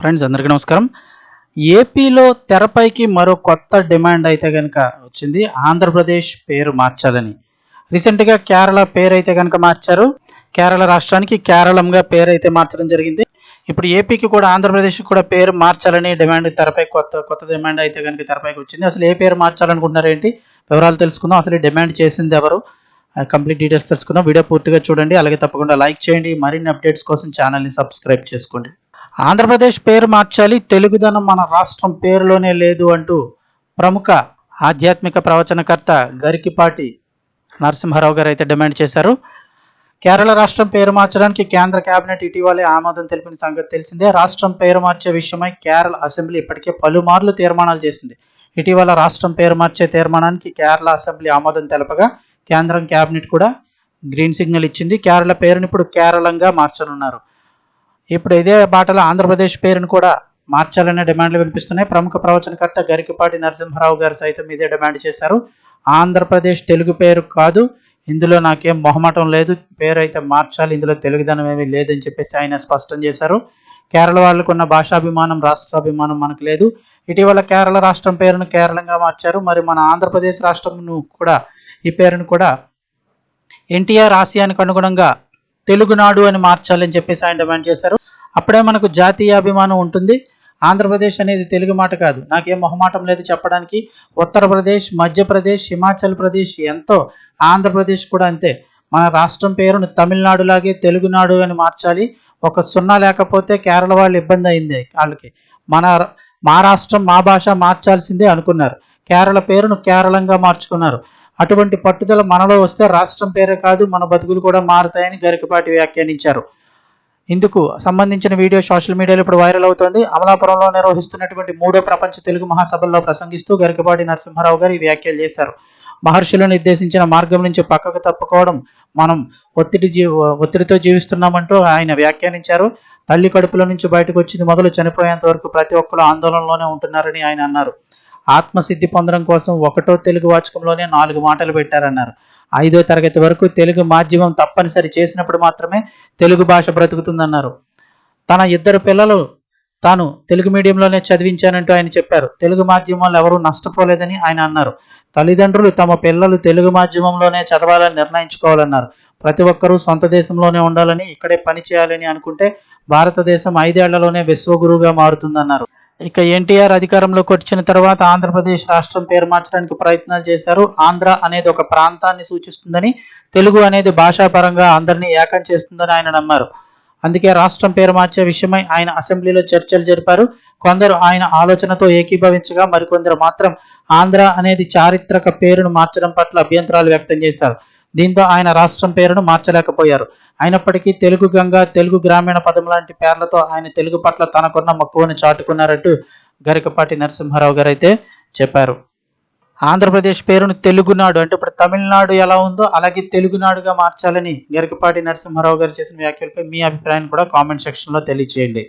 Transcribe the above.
Friends అందరికీ నమస్కారం. ఏపీలో తెరపైకి మరో కొత్త డిమాండ్ అయితే కనుక వచ్చింది. ఆంధ్రప్రదేశ్ పేరు మార్చాలని. రీసెంట్గా కేరళ పేరు అయితే కనుక మార్చారు. కేరళ రాష్ట్రానికి కేరళంగా పేరు అయితే మార్చడం జరిగింది. ఇప్పుడు ఏపీకి కూడా ఆంధ్రప్రదేశ్కి కూడా పేరు మార్చాలని డిమాండ్ తెరపై కొత్త డిమాండ్ అయితే కనుక తెరపైకి వచ్చింది. అసలు ఏ పేరు మార్చాలనుకుంటున్నారు ఏంటి వివరాలు తెలుసుకుందాం. అసలు ఈ డిమాండ్ చేసింది ఎవరు, కంప్లీట్ డీటెయిల్స్ తెలుసుకుందాం. వీడియో పూర్తిగా చూడండి, అలాగే తప్పకుండా లైక్ చేయండి. మరిన్ని అప్డేట్స్ కోసం ఛానల్ని సబ్స్క్రైబ్ చేసుకోండి. ఆంధ్రప్రదేశ్ పేరు మార్చాలి, తెలుగుదనం మన రాష్ట్రం పేరులోనే లేదు అంటూ ప్రముఖ ఆధ్యాత్మిక ప్రవచనకర్త గరికిపాటి నరసింహారావు గారు అయితే డిమాండ్ చేశారు. కేరళ రాష్ట్రం పేరు మార్చడానికి కేంద్ర కేబినెట్ ఇటీవలే ఆమోదం తెలిపిన సంగతి తెలిసిందే. రాష్ట్రం పేరు మార్చే విషయమై కేరళ అసెంబ్లీ ఇప్పటికే పలుమార్లు తీర్మానాలు చేసింది. ఇటీవల రాష్ట్రం పేరు మార్చే తీర్మానానికి కేరళ అసెంబ్లీ ఆమోదం తెలపగా కేంద్రం కేబినెట్ కూడా గ్రీన్ సిగ్నల్ ఇచ్చింది. కేరళ పేరుని ఇప్పుడు కేరళంగా మార్చనున్నారు. ఇప్పుడు ఇదే బాటలో ఆంధ్రప్రదేశ్ పేరును కూడా మార్చాలనే డిమాండ్లు వినిపిస్తున్నాయి. ప్రముఖ ప్రవచనకర్త గరికిపాటి నరసింహారావు గారు సైతం ఇదే డిమాండ్ చేశారు. ఆంధ్రప్రదేశ్ తెలుగు పేరు కాదు, ఇందులో నాకేం మొహమాటం లేదు, పేరు అయితే మార్చాలి, ఇందులో తెలుగుదనం ఏమీ లేదని చెప్పేసి ఆయన స్పష్టం చేశారు. కేరళ వాళ్ళకు ఉన్న భాషాభిమానం, రాష్ట్రాభిమానం మనకు లేదు. ఇటీవల కేరళ రాష్ట్రం పేరును కేరళంగా మార్చారు. మరి మన ఆంధ్రప్రదేశ్ రాష్ట్రంను కూడా ఈ పేరును కూడా ఎన్టీఆర్ ఆశయానికి అనుగుణంగా తెలుగునాడు అని మార్చాలని చెప్పేసి ఆయన డిమాండ్ చేశారు. అప్పుడే మనకు జాతీయాభిమానం ఉంటుంది. ఆంధ్రప్రదేశ్ అనేది తెలుగు మాట కాదు, నాకేం మొహమాటం లేదు చెప్పడానికి. ఉత్తరప్రదేశ్, మధ్యప్రదేశ్, హిమాచల్ ప్రదేశ్ ఎంతో, ఆంధ్రప్రదేశ్ కూడా అంతే. మన రాష్ట్రం పేరును తమిళనాడులాగే తెలుగునాడు అని మార్చాలి. ఒక సున్నా లేకపోతే కేరళ వాళ్ళు ఇబ్బంది అయింది వాళ్ళకి. మా రాష్ట్రం మా భాష మార్చాల్సిందే అనుకున్నారు. కేరళ పేరును కేరళంగా మార్చుకున్నారు. అటువంటి పట్టుదల మనలో వస్తే రాష్ట్రం పేరే కాదు మన బతుకులు కూడా మారుతాయని గరికపాటి వ్యాఖ్యానించారు. ఇందుకు సంబంధించిన వీడియో సోషల్ మీడియాలో ఇప్పుడు వైరల్ అవుతోంది. అమలాపురంలో నిర్వహిస్తున్నటువంటి 3వ ప్రపంచ తెలుగు మహాసభల్లో ప్రసంగిస్తూ గరికపాటి నరసింహారావు గారు ఈ వ్యాఖ్యలు చేశారు. మహర్షులు నిర్దేశించిన మార్గం నుంచి పక్కకు తప్పుకోవడం మనం ఒత్తిడితో జీవిస్తున్నామంటూ ఆయన వ్యాఖ్యానించారు. తల్లి కడుపుల నుంచి బయటకు వచ్చింది మొదలు చనిపోయేంత వరకు ప్రతి ఒక్కరు ఆందోళనలోనే ఉంటున్నారని ఆయన అన్నారు. ఆత్మసిద్ధి పొందడం కోసం 1వ తెలుగు వాచకంలోనే 4 మాటలు పెట్టారన్నారు. 5వ తరగతి వరకు తెలుగు మాధ్యమం తప్పనిసరి చేసినప్పుడు మాత్రమే తెలుగు భాష బ్రతుకుతుందన్నారు. తన 2 పిల్లలు తాను తెలుగు మీడియంలోనే చదివించానంటూ ఆయన చెప్పారు. తెలుగు మాధ్యమంలో ఎవరూ నష్టపోలేదని ఆయన అన్నారు. తల్లిదండ్రులు తమ పిల్లలు తెలుగు మాధ్యమంలోనే చదవాలని నిర్ణయించుకోవాలన్నారు. ప్రతి ఒక్కరూ సొంత దేశంలోనే ఉండాలని, ఇక్కడే పని చేయాలని అనుకుంటే భారతదేశం 5 ఏళ్లలోనే విశ్వగురువుగా మారుతుందన్నారు. ఇక ఎన్టీఆర్ అధికారంలోకి వచ్చిన తర్వాత ఆంధ్రప్రదేశ్ రాష్ట్రం పేరు మార్చడానికి ప్రయత్నాలు చేశారు. ఆంధ్ర అనేది ఒక ప్రాంతాన్ని సూచిస్తుందని, తెలుగు అనేది భాషాపరంగా అందరినీ ఏకం చేస్తుందని ఆయన నమ్మారు. అందుకే రాష్ట్రం పేరు మార్చే విషయమై ఆయన అసెంబ్లీలో చర్చలు జరిపారు. కొందరు ఆయన ఆలోచనతో ఏకీభవించగా మరికొందరు మాత్రం ఆంధ్ర అనేది చారిత్రక పేరును మార్చడం పట్ల అభ్యంతరాలు వ్యక్తం చేశారు. దీంతో ఆయన రాష్ట్రం పేరును మార్చలేకపోయారు. అయినప్పటికీ తెలుగు గంగ, తెలుగు గ్రామీణ పదం లాంటి పేర్లతో ఆయన తెలుగు పట్ల తనకున్న మక్కువను చాటుకున్నారంటూ గరికపాటి నరసింహారావు గారు అయితే చెప్పారు. ఆంధ్రప్రదేశ్ పేరును తెలుగునాడు అంటే ఇప్పుడు తమిళనాడు ఎలా ఉందో అలాగే తెలుగునాడుగా మార్చాలని గరికపాటి నరసింహారావు గారు చేసిన వ్యాఖ్యలపై మీ అభిప్రాయాన్ని కూడా కామెంట్ సెక్షన్లో తెలియజేయండి.